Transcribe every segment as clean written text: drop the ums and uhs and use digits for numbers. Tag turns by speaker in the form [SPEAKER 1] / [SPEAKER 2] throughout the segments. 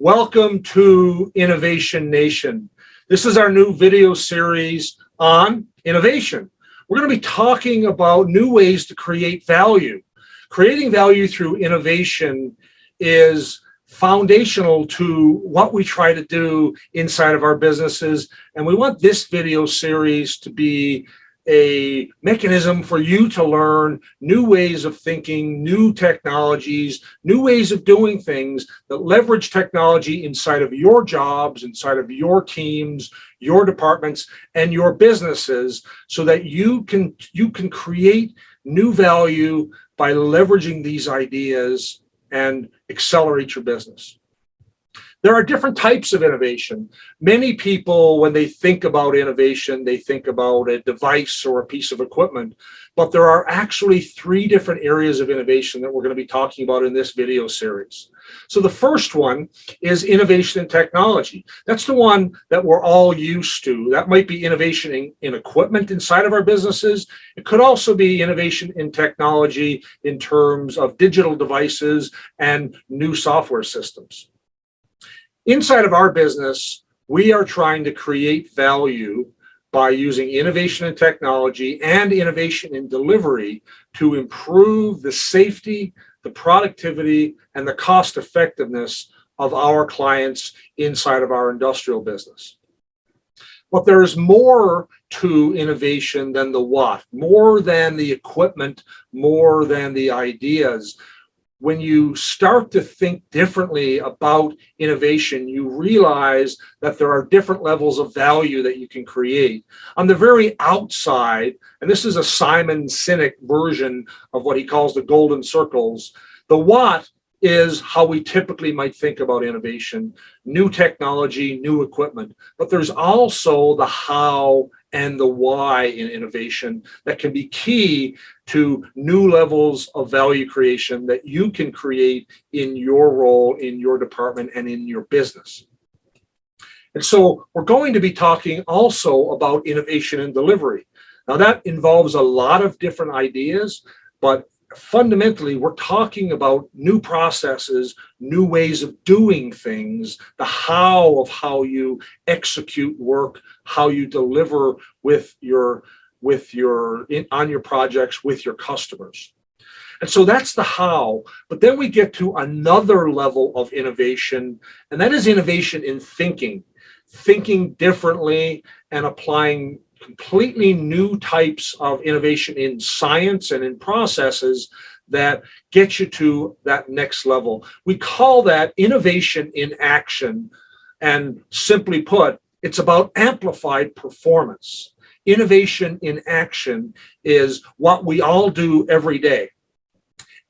[SPEAKER 1] Welcome to Innovation Nation. This is our new video series on innovation. We're going to be talking about new ways to create value. Creating value through innovation is foundational to what we try to do inside of our businesses. And we want this video series to be a mechanism for you to learn new ways of thinking, new technologies, new ways of doing things that leverage technology inside of your jobs, inside of your teams, your departments, and your businesses, so that you can create new value by leveraging these ideas and accelerate your business. There are different types of innovation. Many people, when they think about innovation, they think about a device or a piece of equipment, but there are actually three different areas of innovation that we're going to be talking about in this video series. So the first one is innovation in technology. That's the one that we're all used to. That might be innovation in equipment inside of our businesses. It could also be innovation in technology in terms of digital devices and new software systems. Inside of our business, we are trying to create value by using innovation in technology and innovation in delivery to improve the safety, the productivity, and the cost effectiveness of our clients inside of our industrial business. But there is more to innovation than the what, more than the equipment, more than the ideas. When you start to think differently about innovation, you realize that there are different levels of value that you can create. On the very outside, and this is a Simon Sinek version of what he calls the golden circles, the what is how we typically might think about innovation, new technology, new equipment. But there's also the how and the why in innovation that can be key to new levels of value creation that you can create in your role, in your department, and in your business. And so we're going to be talking also about innovation and delivery. Now that involves a lot of different ideas, but fundamentally, we're talking about new processes, new ways of doing things, the how of how you execute work, how you deliver on your projects with your customers. And so that's the how. But then we get to another level of innovation, and that is innovation in thinking differently and applying completely new types of innovation in science and in processes that get you to that next level. We call that innovation in action. And simply put, it's about amplified performance. Innovation in action is what we all do every day.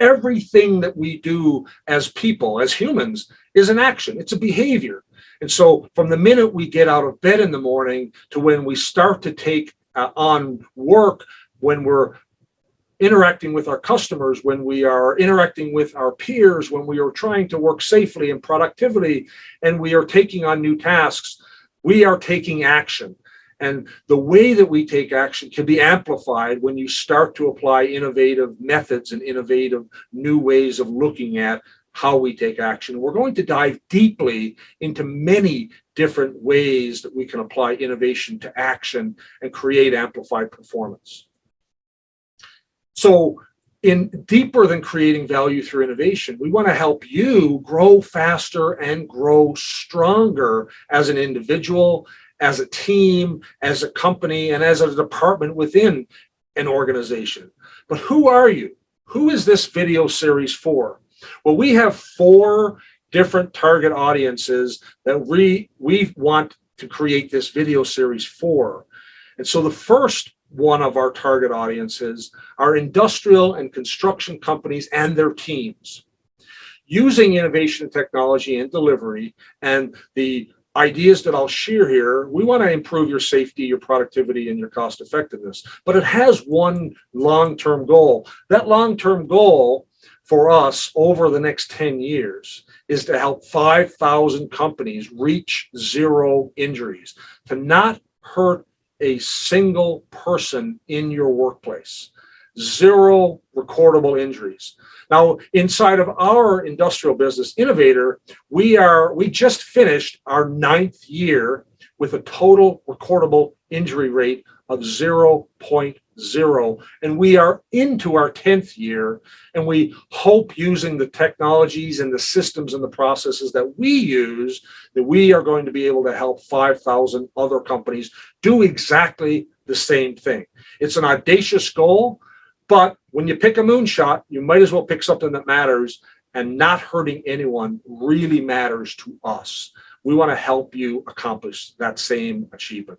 [SPEAKER 1] Everything that we do as people, as humans, is an action. It's a behavior. And so from the minute we get out of bed in the morning to when we start to take on work, when we're interacting with our customers, when we are interacting with our peers, when we are trying to work safely and productively, and we are taking on new tasks, we are taking action. And the way that we take action can be amplified when you start to apply innovative methods and innovative new ways of looking at how we take action. We're going to dive deeply into many different ways that we can apply innovation to action and create amplified performance. So in deeper than creating value through innovation, we want to help you grow faster and grow stronger as an individual, as a team, as a company, and as a department within an organization. But who are you? Who is this video series for? Well, we have four different target audiences that we want to create this video series for. And so the first one of our target audiences are industrial and construction companies and their teams. Using innovation technology and delivery and the ideas that I'll share here, we want to improve your safety, your productivity, and your cost effectiveness. But it has one long-term goal. That long-term goal for us over the next 10 years is to help 5,000 companies reach zero injuries, to not hurt a single person in your workplace. zero recordable injuries. Now, inside of our industrial business innovator, we just finished our 9th year with a total recordable injury rate of 0.0, and we are into our 10th year, and we hope, using the technologies and the systems and the processes that we use, that we are going to be able to help 5,000 other companies do exactly the same thing. It's an audacious goal, but when you pick a moonshot, you might as well pick something that matters, and not hurting anyone really matters to us. We want to help you accomplish that same achievement.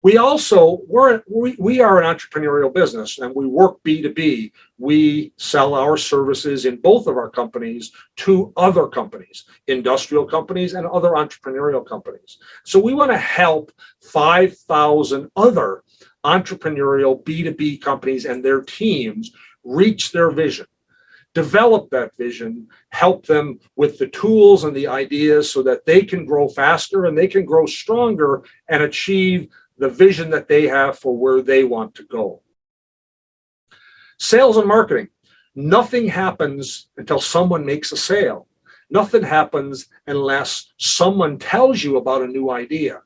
[SPEAKER 1] We are an entrepreneurial business, and we work B2B. We sell our services in both of our companies to other companies, industrial companies and other entrepreneurial companies. So we want to help 5,000 other entrepreneurial B2B companies and their teams reach their vision, develop that vision, help them with the tools and the ideas so that they can grow faster and they can grow stronger and achieve the vision that they have for where they want to go. Sales and marketing. Nothing happens until someone makes a sale. Nothing happens unless someone tells you about a new idea.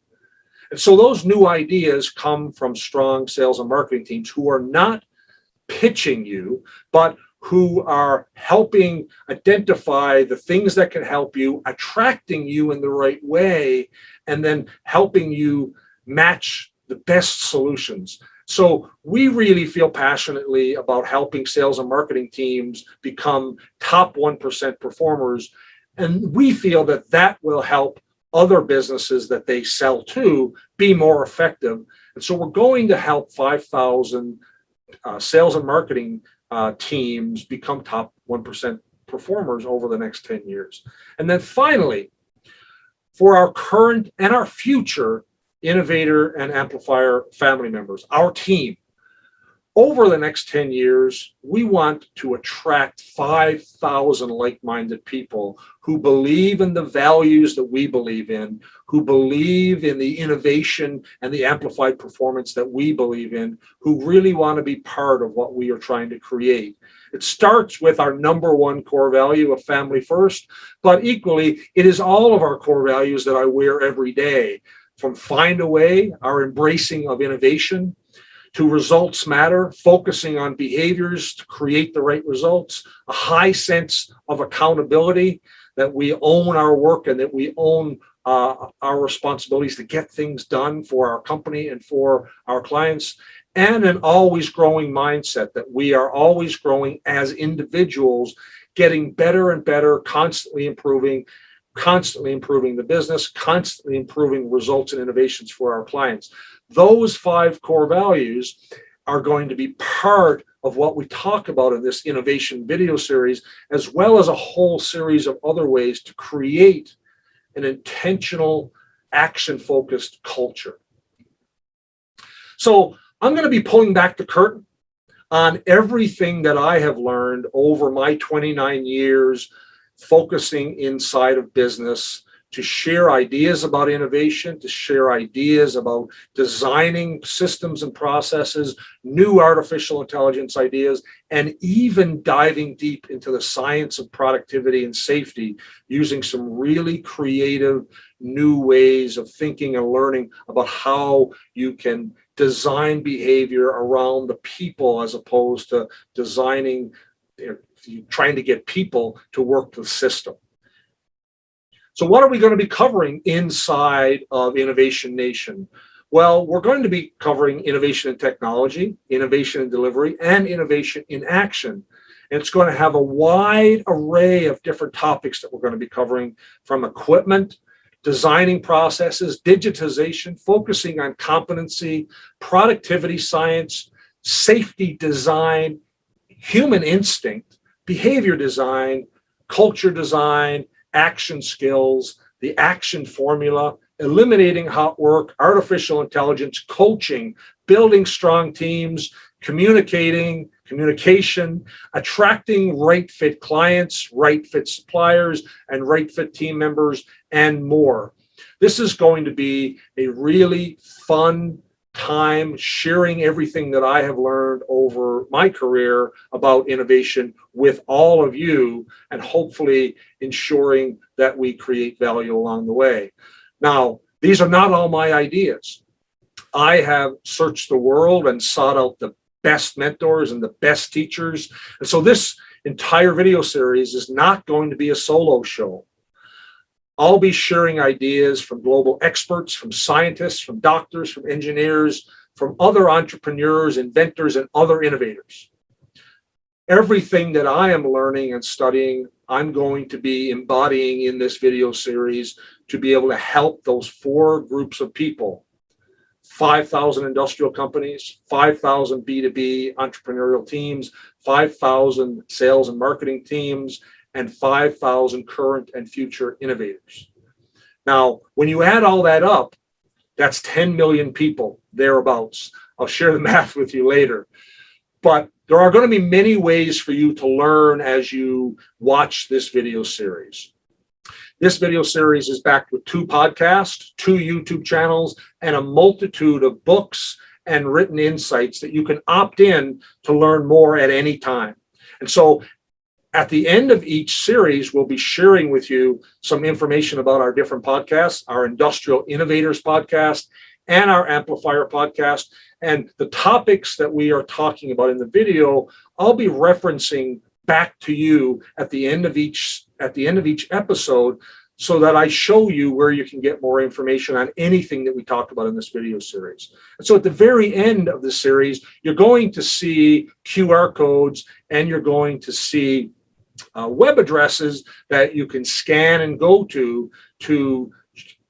[SPEAKER 1] And so those new ideas come from strong sales and marketing teams who are not pitching you, but who are helping identify the things that can help you, attracting you in the right way, and then helping you match the best solutions. So we really feel passionately about helping sales and marketing teams become top 1% performers. And we feel that that will help other businesses that they sell to be more effective. And so we're going to help 5,000 sales and marketing teams become top 1% performers over the next 10 years. And then finally, for our current and our future innovator and amplifier family members, our team, over the next 10 years, we want to attract 5,000 like-minded people who believe in the values that we believe in, who believe in the innovation and the amplified performance that we believe in, who really want to be part of what we are trying to create. It starts with our number one core value of family first, but equally, it is all of our core values that I wear every day, from find a way, our embracing of innovation, to results matter, focusing on behaviors to create the right results, a high sense of accountability, that we own our work and that we own our responsibilities to get things done for our company and for our clients, and an always growing mindset that we are always growing as individuals, getting better and better, constantly improving the business, constantly improving results and innovations for our clients. Those 5 core values are going to be part of what we talk about in this innovation video series, as well as a whole series of other ways to create an intentional, action-focused culture. So I'm going to be pulling back the curtain on everything that I have learned over my 29 years focusing inside of business, to share ideas about innovation, to share ideas about designing systems and processes, new artificial intelligence ideas, and even diving deep into the science of productivity and safety using some really creative new ways of thinking and learning about how you can design behavior around the people as opposed to designing, trying to get people to work the system. So what are we going to be covering inside of Innovation Nation? Well, we're going to be covering innovation in technology, innovation in delivery, and innovation in action. And it's going to have a wide array of different topics that we're going to be covering, from equipment, designing processes, digitization, focusing on competency, productivity science, safety design, human instinct, behavior design, culture design, action skills, the action formula, eliminating hot work, artificial intelligence, coaching, building strong teams, communication, attracting right fit clients, right fit suppliers, and right fit team members, and more. This is going to be a really fun time sharing everything that I have learned over my career about innovation with all of you, and hopefully ensuring that we create value along the way. Now, these are not all my ideas. I have searched the world and sought out the best mentors and the best teachers. And so this entire video series is not going to be a solo show. I'll be sharing ideas from global experts, from scientists, from doctors, from engineers, from other entrepreneurs, inventors, and other innovators. Everything that I am learning and studying, I'm going to be embodying in this video series to be able to help those 4 groups of people: 5,000 industrial companies, 5,000 B2B entrepreneurial teams, 5,000 sales and marketing teams, and 5,000 current and future innovators. Now, when you add all that up, that's 10 million people, thereabouts. I'll share the math with you later. But there are going to be many ways for you to learn as you watch this video series. This video series is backed with 2 podcasts, 2 YouTube channels, and a multitude of books and written insights that you can opt in to learn more at any time. And so at the end of each series, we'll be sharing with you some information about our different podcasts, our Industrial Innovators podcast and our Amplifier podcast. And the topics that we are talking about in the video, I'll be referencing back to you at the end of each episode, so that I show you where you can get more information on anything that we talked about in this video series. And so at the very end of the series, you're going to see QR codes, and you're going to see web addresses that you can scan and go to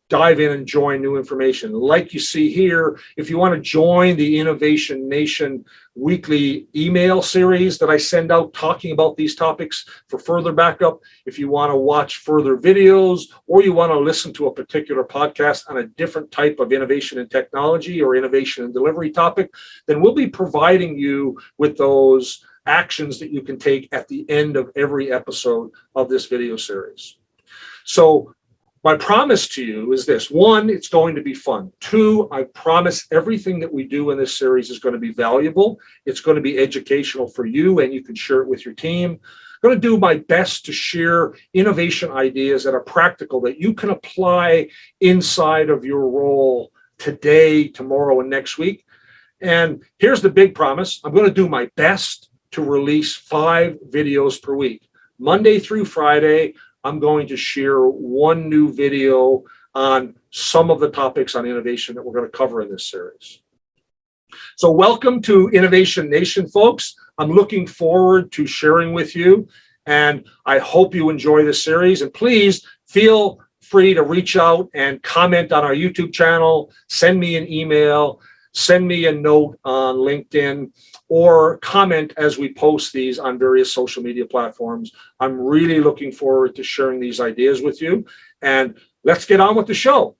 [SPEAKER 1] dive in and join new information. Like you see here, if you want to join the Innovation Nation weekly email series that I send out talking about these topics for further backup, if you want to watch further videos, or you want to listen to a particular podcast on a different type of innovation and technology or innovation and delivery topic, then we'll be providing you with those actions that you can take at the end of every episode of this video series. So my promise to you is this: 1, it's going to be fun. 2, I promise everything that we do in this series is going to be valuable. It's going to be educational for you, and you can share it with your team. I'm going to do my best to share innovation ideas that are practical, that you can apply inside of your role today, tomorrow, and next week. And here's the big promise: I'm going to do my best to release 5 videos per week. Monday through Friday, I'm going to share 1 new video on some of the topics on innovation that we're going to cover in this series. So welcome to Innovation Nation, folks. I'm looking forward to sharing with you, and I hope you enjoy this series. And please feel free to reach out and comment on our YouTube channel, send me an email, send me a note on LinkedIn, or comment as we post these on various social media platforms. I'm really looking forward to sharing these ideas with you. And let's get on with the show.